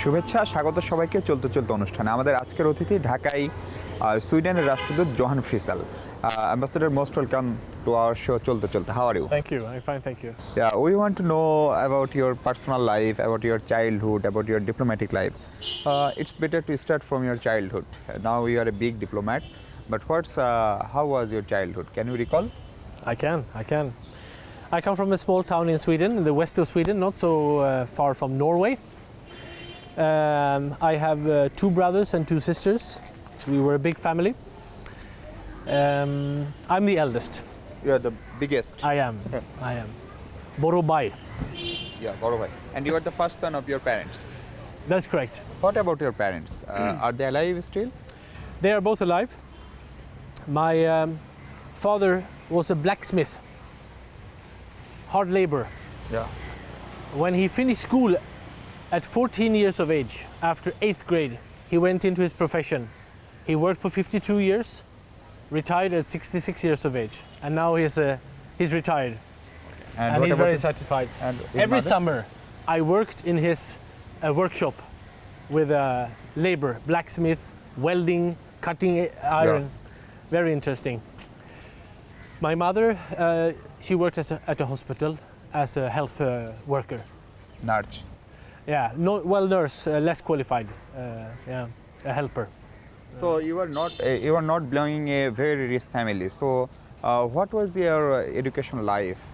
শুভেচ্ছা স্বাগত সবাইকে চলতে চলতে অনুষ্ঠানে আমাদের আজকের অতিথি ঢাকায় সুইডেনের রাষ্ট্রদূত Johan Frisell Ambassador, most welcome to our show Cholte Cholte. How are you? Thank you. I'm fine, thank you. Yeah, we want to know about your personal life, about your childhood, about your diplomatic life. It's better to start from your childhood. Now you are a big diplomat, but how was your childhood? Can you recall? I can. I come from a small town in Sweden, in the west of Sweden, not so far from Norway. I have two brothers and two sisters, so we were a big family. I'm the eldest. You are the biggest. I am. Borobai. Yeah, Borobai. And you are the first son of your parents. That's correct. What about your parents? Are they alive still? They are both alive. My father was a blacksmith, hard labor. Yeah. When he finished school at 14 years of age, after 8th grade, he went into his profession. He worked for 52 years, retired at 66 years of age, and now he's retired. And he's very satisfied. And every summer, I worked in his workshop with labor, blacksmith, welding, cutting iron. Yeah. Very interesting. My mother, she worked at a hospital as a health worker. Nurse. Yeah, nurse, less qualified. A helper. So you are not belonging a very rich family. So what was your education life?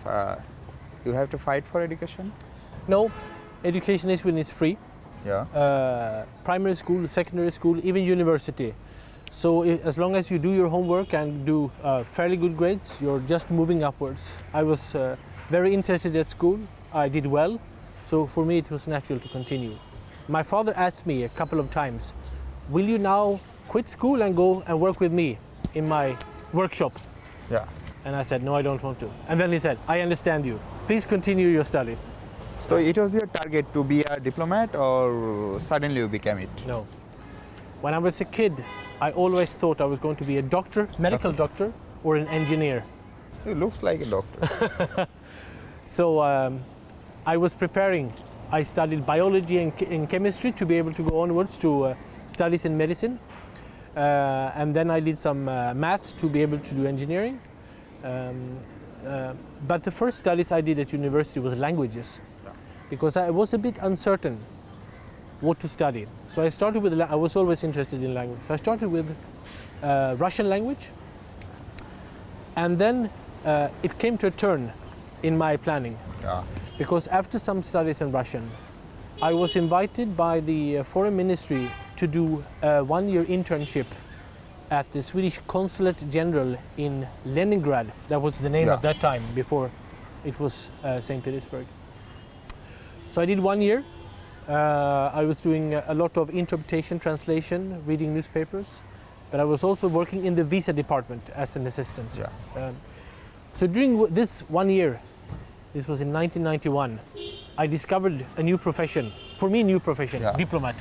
You have to fight for education? No, education in Sweden is free. Yeah. Primary school, secondary school, even university. So as long as you do your homework and do fairly good grades, you're just moving upwards. I was very interested at school. I did well. So for me it was natural to continue. My father asked me a couple of times, will you now quit school and go and work with me in my workshop? Yeah. And I said, no, I don't want to. And then he said, I understand you. Please continue your studies. So it was your target to be a diplomat or suddenly you became it? No. When I was a kid, I always thought I was going to be a doctor, medical doctor, or an engineer. He looks like a doctor. So I was preparing. I studied biology and chemistry to be able to go onwards to studies in medicine. And then I did some maths to be able to do engineering. But the first studies I did at university was languages, because I was a bit uncertain what to study. So I started with, I was always interested in language. So I started with Russian language. And then it came to a turn in my planning. Yeah. Because after some studies in Russian, I was invited by the foreign ministry to do a one-year internship at the Swedish Consulate General in Leningrad. That was the name at that time, before it was St. Petersburg. So I did 1 year. I was doing a lot of interpretation, translation, reading newspapers, but I was also working in the visa department as an assistant. Yeah. So during this 1 year, this was in 1991, I discovered a new profession. For me, new profession, diplomat.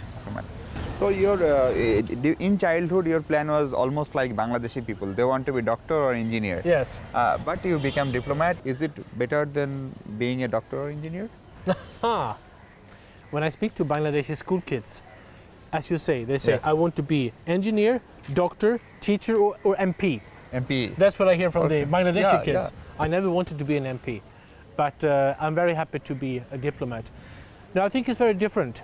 So in childhood, your plan was almost like Bangladeshi people. They want to be doctor or engineer. Yes. But you become diplomat. Is it better than being a doctor or engineer? When I speak to Bangladeshi school kids, as you say, they say, I want to be engineer, doctor, teacher, or MP. MP. That's what I hear from the Bangladeshi kids. Yeah. I never wanted to be an MP, but I'm very happy to be a diplomat. Now, I think it's very different.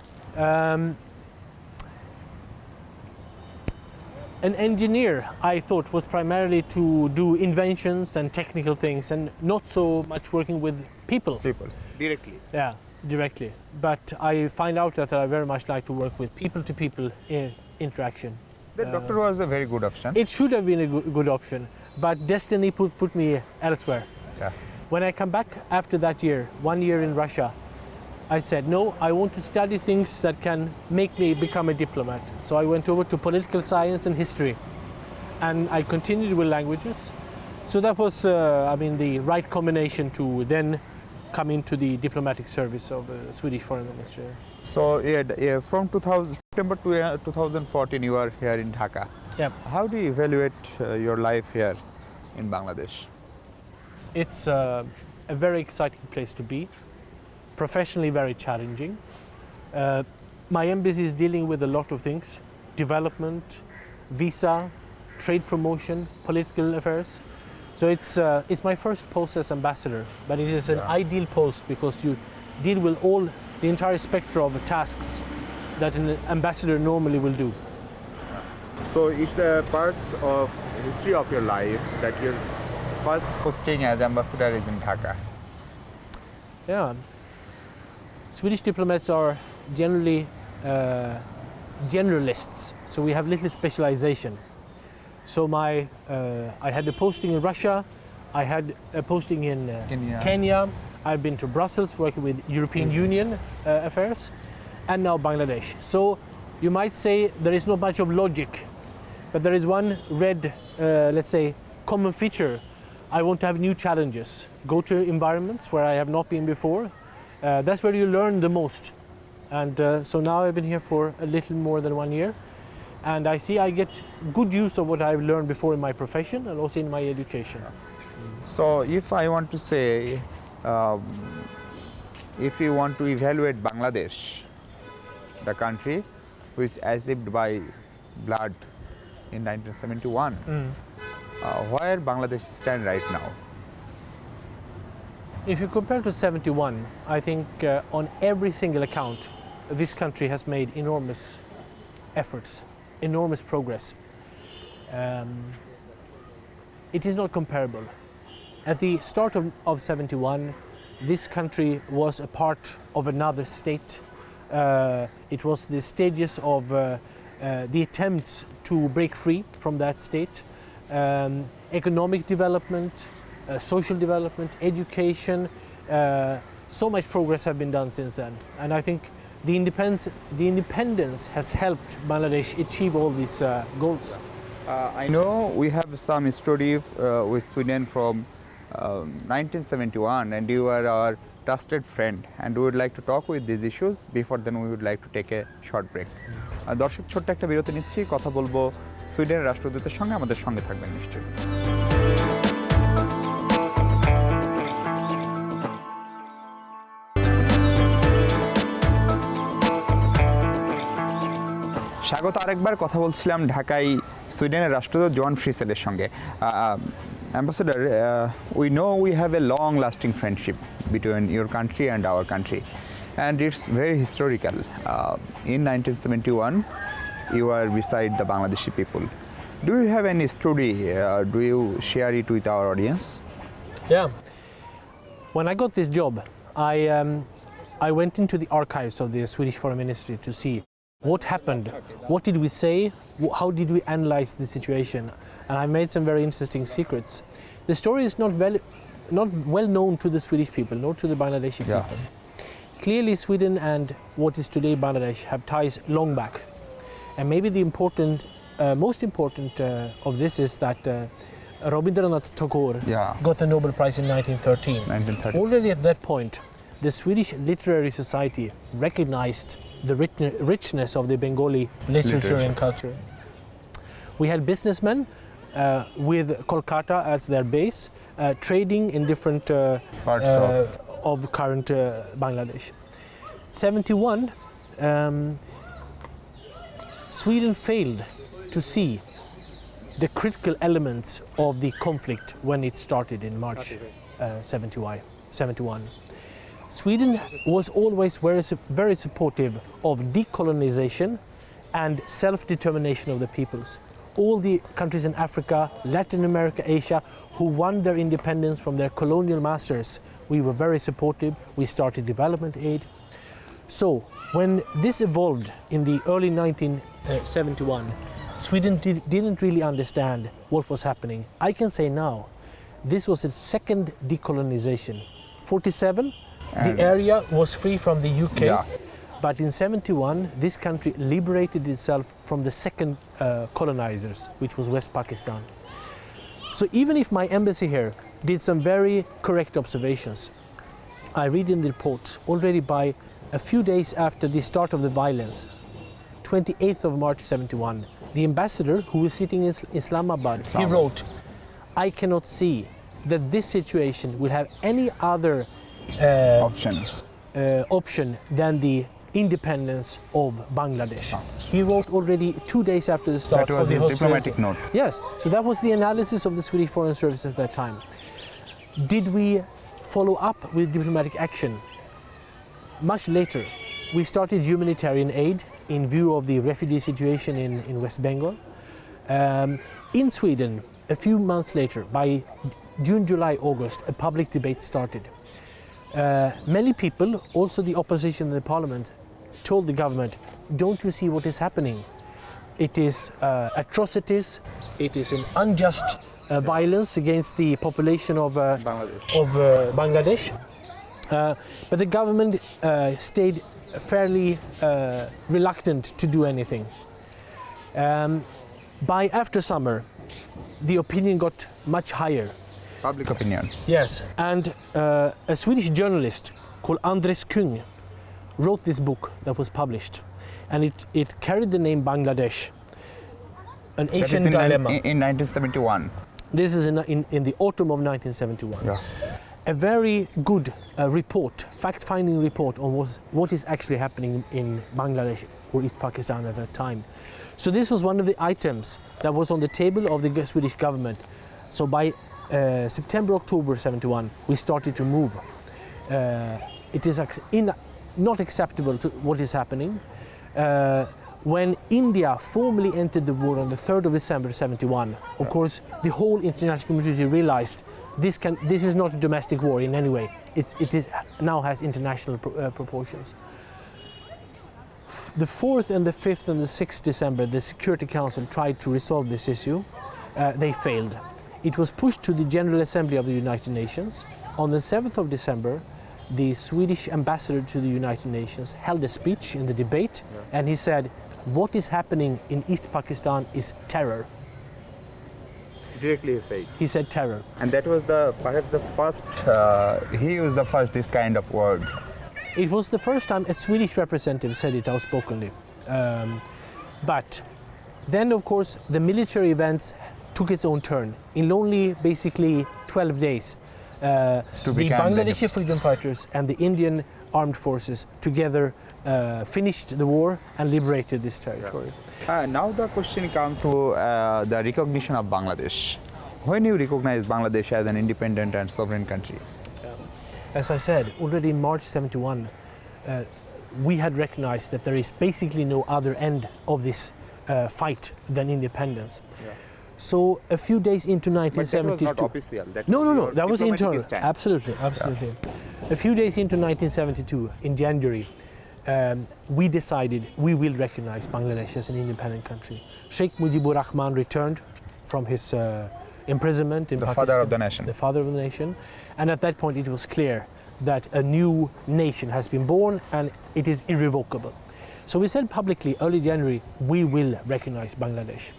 An engineer, I thought, was primarily to do inventions and technical things and not so much working with people. People, directly. Yeah, directly. But I find out that I very much like to work with people-to-people interaction. The doctor was a very good option. It should have been a good option, but destiny put me elsewhere. Yeah. When I come back after that year, 1 year in Russia, I said, no, I want to study things that can make me become a diplomat. So I went over to political science and history, and I continued with languages. So that was, the right combination to then come into the diplomatic service of the Swedish Foreign Ministry. So from September to 2014, you are here in Dhaka. Yeah. How do you evaluate your life here in Bangladesh? It's a very exciting place to be. Professionally very challenging. My embassy is dealing with a lot of things: development, visa, trade promotion, political affairs. So it's my first post as ambassador, but it is an ideal post because you deal with the entire spectrum of tasks that an ambassador normally will do. So it's a part of history of your life that your first posting as ambassador is in Dhaka. Yeah. Swedish diplomats are generally generalists, so we have little specialization. So I had a posting in Russia, I had a posting in Kenya. I've been to Brussels working with European Union affairs, and now Bangladesh. So you might say there is not much of logic, but there is one let's say, common feature. I want to have new challenges, go to environments where I have not been before. That's where you learn the most. And so now I've been here for a little more than 1 year. And I see I get good use of what I've learned before in my profession and also in my education. So if I want to say, if you want to evaluate Bangladesh, the country which achieved by blood in 1971, where Bangladesh stand right now? If you compare to 71, I think on every single account, this country has made enormous efforts, enormous progress. It is not comparable. At the start of 71, this country was a part of another state. It was the stages of the attempts to break free from that state. Economic development, social development, education, so much progress have been done since then. And I think the independence has helped Bangladesh achieve all these goals. I know we have some story with Sweden from 1971, and you are our trusted friend, and we would like to talk with these issues. Before then we would like to take a short break. দর্শক ছোট্ট একটা বিরতি নিচ্ছি, কথা বলবো সুইডেনের রাষ্ট্রদূতের সঙ্গে, আমাদের সঙ্গে থাকবেন নিশ্চয়ই। স্বাগত আরেকবার। কথা বলছিলাম ঢাকায় সুইডেনের রাষ্ট্রদূত জোহান ফ্রিসেলের সঙ্গে। Ambassador, we know we have a long-lasting friendship between your country and our country, and it's very historical. In 1971, you were beside the Bangladeshi people. Do you have any story? Do you share it with our audience? Yeah. When I got this job, I went into the archives of the Swedish Foreign Ministry to see what happened, what did we say, how did we analyze the situation, and I made some very interesting secrets. The story is not well known to the Swedish people, nor to the Bangladeshi people. Clearly Sweden and what is today Bangladesh have ties long back, and maybe the most important of this is that Rabindranath Tagore got the Nobel Prize in 1913. Already at that point, the Swedish Literary Society recognized the richness of the Bengali literature and culture. We had businessmen with Kolkata as their base, trading in different parts of current Bangladesh. 71, Sweden failed to see the critical elements of the conflict when it started in March 71. Sweden was always very supportive of decolonization and self-determination of the peoples. All the countries in Africa, Latin America, Asia, who won their independence from their colonial masters, we were very supportive. We started development aid. So when this evolved in the early 1971, Sweden didn't really understand what was happening. I can say now, this was a second decolonization. 47, the area was free from the UK, but in 71, this country liberated itself from the second colonizers, which was West Pakistan. So even if my embassy here did some very correct observations, I read in the report already by a few days after the start of the violence, 28th of March 71, the ambassador who was sitting in Islamabad, he wrote, "I cannot see that this situation will have any other option than the independence of Bangladesh. He wrote already 2 days after the start That was of the his diplomatic hostility. note. Yes, so that was the analysis of the Swedish Foreign Service at that time. Did we follow up with diplomatic action? Much later, we started humanitarian aid in view of the refugee situation in West Bengal. In Sweden, a few months later, by June, July, August, a public debate started. Many people, also the opposition in the parliament, told the government, don't you see what is happening? It is atrocities, it is an unjust violence against the population of Bangladesh. But the government stayed fairly reluctant to do anything. By after summer, the opinion got much higher. Public opinion. Yes, and a Swedish journalist called Andres Kung wrote this book that was published, and it carried the name Bangladesh, an That is Asian dilemma. in 1971. This is in the autumn of 1971. Yeah. A very good report, fact-finding report on what is actually happening in Bangladesh or East Pakistan at that time. So this was one of the items that was on the table of the Swedish government. So by September, October 71, we started to move. It is not acceptable to what is happening. When India formally entered the war on the 3rd of December 71, of course, the whole international community realized this is not a domestic war in any way. It now has international proportions. The 4th and the 5th and the 6th December, the Security Council tried to resolve this issue. They failed. It was pushed to the General Assembly of the United Nations. On the 7th of December, the Swedish ambassador to the United Nations held a speech in the debate, and he said, what is happening in East Pakistan is terror. Directly say. He said terror. And that was perhaps the first, he used the first this kind of word. It was the first time a Swedish representative said it outspokenly. But then, of course, the military events took its own turn. In only basically 12 days, the Bangladeshi freedom fighters and the Indian armed forces together finished the war and liberated this territory. Now the question comes to the recognition of Bangladesh. When you recognize Bangladesh as an independent and sovereign country? As I said, already in March 71, we had recognized that there is basically no other end of this fight than independence. Yeah. So a few days into 1972, but that was not official. No, that was internal. Stand. Absolutely. Yeah. A few days into 1972, in January, we decided we will recognize Bangladesh as an independent country. Sheikh Mujibur Rahman returned from his imprisonment in Pakistan. The father of the nation. The father of the nation. And at that point it was clear that a new nation has been born and it is irrevocable. So we said publicly early January, we will recognize Bangladesh.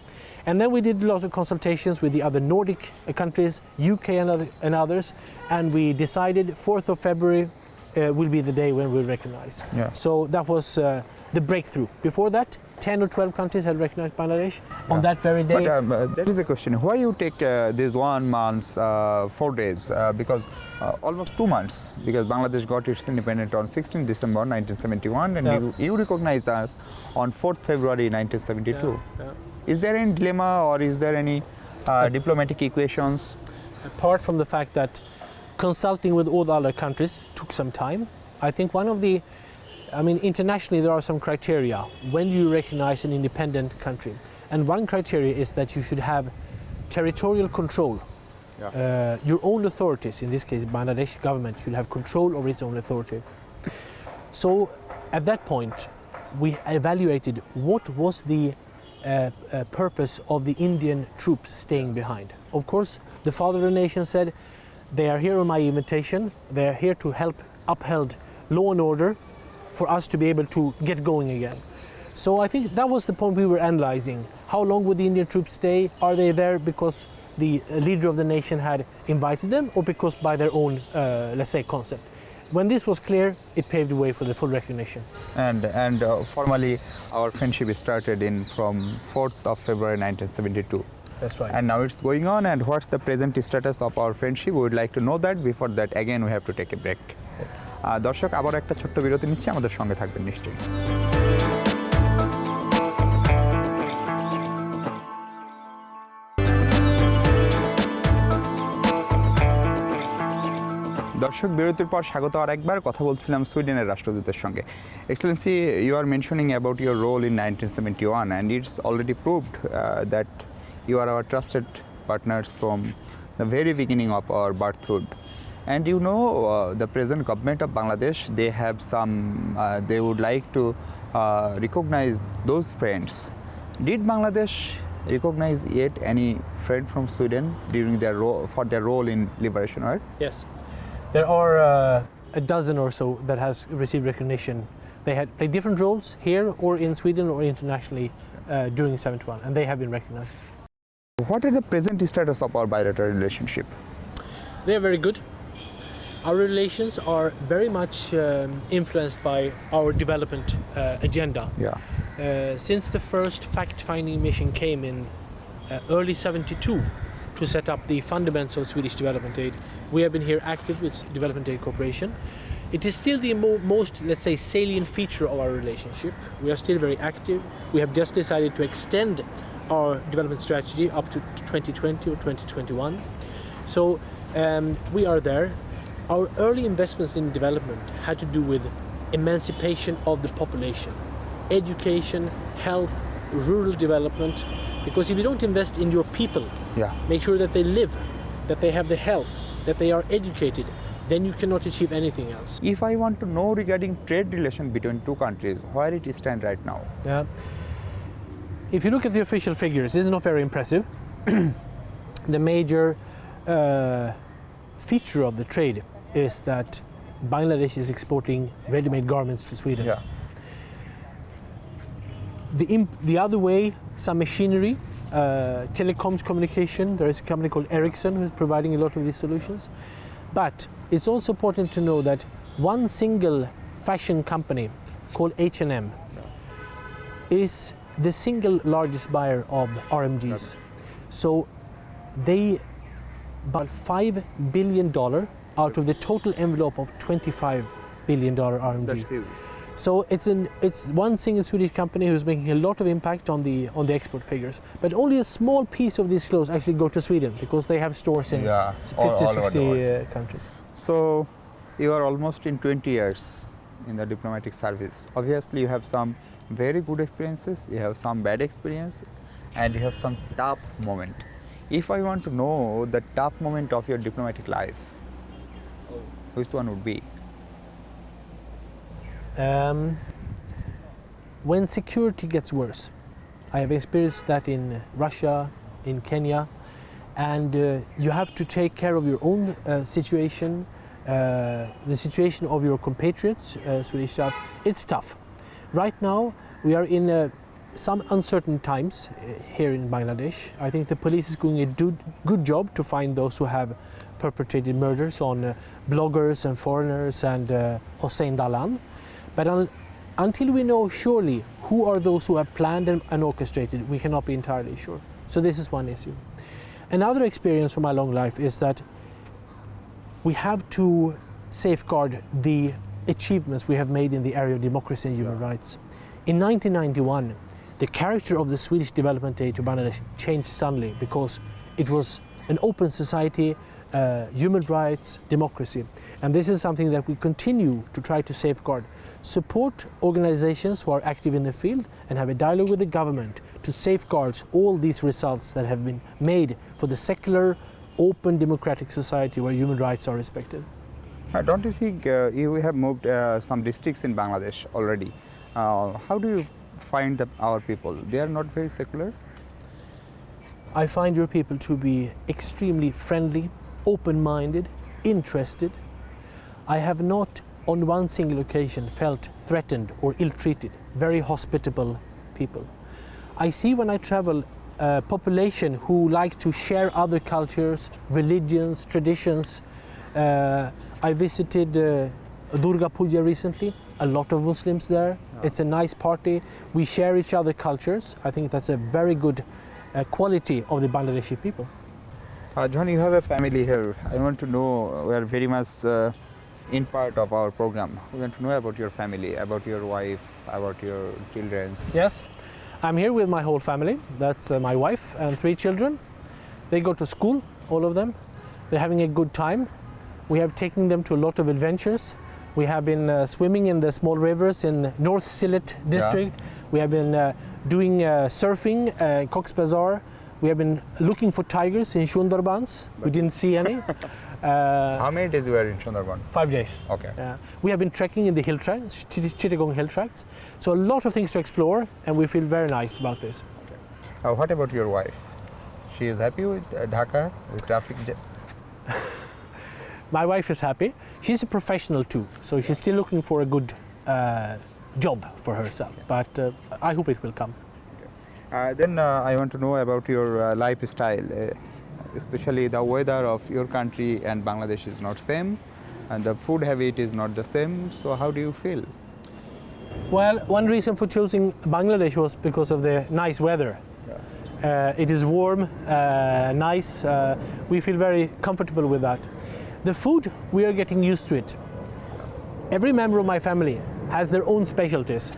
And then we did a lot of consultations with the other Nordic countries, UK and others, and we decided 4th of February will be the day when we recognize. Yeah. So that was the breakthrough. Before that, 10 or 12 countries had recognized Bangladesh on that very day. But there is a question, why you take this 1 month, 4 days, because almost 2 months, because Bangladesh got its independence on 16 December 1971 and you recognized us on 4th February 1972. Yeah. Is there any dilemma or is there any diplomatic equations? Apart from the fact that consulting with all the other countries took some time, I think one of the, internationally there are some criteria when you recognize an independent country. And one criteria is that you should have territorial control. Yeah. Your own authorities, in this case Bangladesh government, should have control over its own authority. So at that point we evaluated what was the purpose of the Indian troops staying behind. Of course, the father of the nation said, they are here on my invitation, they are here to help uphold law and order for us to be able to get going again. So I think that was the point we were analyzing. How long would the Indian troops stay? Are they there because the leader of the nation had invited them or because by their own, let's say, concept? When this was clear, it paved the way for the full recognition. And formally, our friendship started from 4th of February 1972. That's right. And now it's going on. And what's the present status of our friendship? We would like to know that. Before that, again, we have to take a break. দর্শক আবার একটা ছোট্ট বিরতি নিচ্ছি, আমাদের সঙ্গে থাকবেন নিশ্চয়ই। দর্শক বিরতির পর স্বাগত আরেকবার। কথা বলছিলাম সুইডেনের রাষ্ট্রদূতের সঙ্গে। Excellency, you are mentioning about your role in 1971 and it's already proved that you are our trusted partners from the very beginning of our birthhood. And you know, the present government of Bangladesh, they have some, they would like to recognize those friends. Did Bangladesh recognize yet any friend from Sweden during their role, for their role in liberation, right? Yes. There are a dozen or so that has received recognition. They had played different roles here or in Sweden or internationally during 71, and they have been recognized. What is the present status of our bilateral relationship? They are very good. Our relations are very much influenced by our development agenda. Yeah. Since the first fact-finding mission came in early 72 to set up the fundamentals of Swedish development aid, we have been here active with Development Aid Corporation. It is still the most, let's say, salient feature of our relationship. We are still very active. We have just decided to extend our development strategy up to 2020 or 2021. So we are there. Our early investments in development had to do with emancipation of the population, education, health, rural development. Because if you don't invest in your people, make sure that they live, that they have the health, that they are educated, then you cannot achieve anything else. If I want to know regarding trade relation between two countries, where it stands right now? If you look at the official figures, this is not very impressive. The major feature of the trade is that Bangladesh is exporting ready-made garments to Sweden. Yeah. The other way, some machinery, telecoms communication. There is a company called Ericsson who is providing a lot of these solutions. But it's also important to know that one single fashion company called H&M is the single largest buyer of RMGs. So they bought $5 billion out of the total envelope of $25 billion RMG. That's serious. So it's one single Swedish company who's making a lot of impact on the export figures. But only a small piece of these clothes actually go to Sweden because they have stores in 50, 60 countries. So you are almost in 20 years in the diplomatic service. Obviously you have some very good experiences, you have some bad experience, and you have some tough moment. If I want to know the tough moment of your diplomatic life, which one would be? When security gets worse. I have experienced that in Russia, in Kenya, and you have to take care of your own situation, the situation of your compatriots, Swedish staff. It's tough. Right now, we are in some uncertain times here in Bangladesh. I think the police is doing a good job to find those who have perpetrated murders on bloggers and foreigners and Hossein Dalan. But until we know surely who are those who have planned and orchestrated, we cannot be entirely sure. So this is one issue. Another experience from my long life is that we have to safeguard the achievements we have made in the area of democracy and human rights. In 1991, the character of the Swedish development aid to Bangladesh changed suddenly because it was an open society, human rights, democracy. And this is something that we continue to try to safeguard. Support organizations who are active in the field and have a dialogue with the government to safeguard all these results that have been made for the secular, open, democratic society where human rights are respected. Don't you think you have moved some districts in Bangladesh already? How do you find our people? They are not very secular? I find your people to be extremely friendly, open-minded, interested. I have not on one single occasion felt threatened or ill-treated, very hospitable people. I see when I travel a population who like to share other cultures, religions, traditions. I visited Durga Puja recently, a lot of Muslims there. It's a nice party. We share each other's cultures. I think that's a very good quality of the Bangladeshi people. Johan, you have a family here. I want to know, we are very much In part of our program, we want to know about your family, about your wife, about your children. Yes, I'm here with my whole family. That's my wife and 3 children. They go to school, all of them. They're having a good time. We have taken them to a lot of adventures. We have been swimming in the small rivers in North Sylhet district. We have been doing surfing in Cox's Bazar. We have been looking for tigers in Sundarbans. We didn't see any. How many days you were in Sundarban? 5 days. Okay. We have been trekking in the hill tracts, Chittagong hill tracts. So a lot of things to explore, and we feel very nice about this. What about your wife? She is happy with Dhaka, with traffic jam? My wife is happy. She's a professional too, so she's still looking for a good job for herself. But I hope it will come. Then I want to know about your lifestyle, especially the weather of your country and Bangladesh is not same, and the food habit is not the same. So how do you feel? Well, one reason for choosing Bangladesh was because of the nice weather. It is warm, nice. We feel very comfortable with that. The food, we are getting used to it. Every member of my family has their own specialties.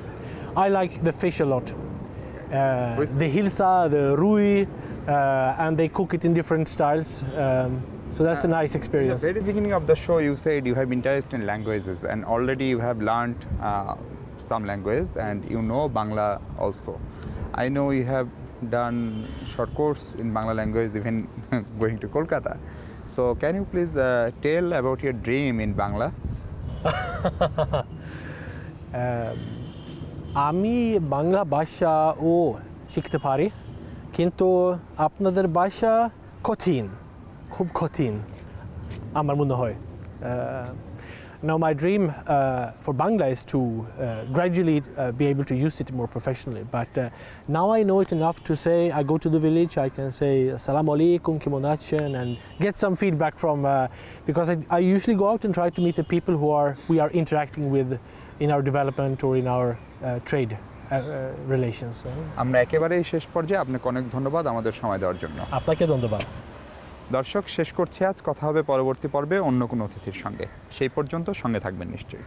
I like the fish a lot. The hilsa, the rui, and they cook it in different styles. So that's a nice In the experience. very beginning of the show, you said you have interest in languages, and already you have learned some language, and you know Bangla also. I know you have done short course in Bangla language, even going to Kolkata. So can you please tell about your dream in Bangla? আমি বাংলা ভাষা ও শিখতে পারি, কিন্তু আপনাদের ভাষা কঠিন, খুব কঠিন আমার মনে হয়। Now my dream for Bangla is to gradually be able to use it more professionally, but now I know it enough to say, I go to the village, I can say Assalamu alaikum, kemon achen, and get some feedback from, because I usually go out and try to meet the people we are interacting with in our development or in our trade relations. আমরা একেবারেই শেষ পর্যায়ে, আপনাকে অনেক ধন্যবাদ আমাদের সময় দেওয়ার জন্য। আপনাকে ধন্যবাদ। দর্শক, শেষ করছি আজ, কথা হবে পরবর্তী পর্বে অন্য কোনো অতিথির সঙ্গে। সেই পর্যন্ত সঙ্গে থাকবেন নিশ্চয়ই।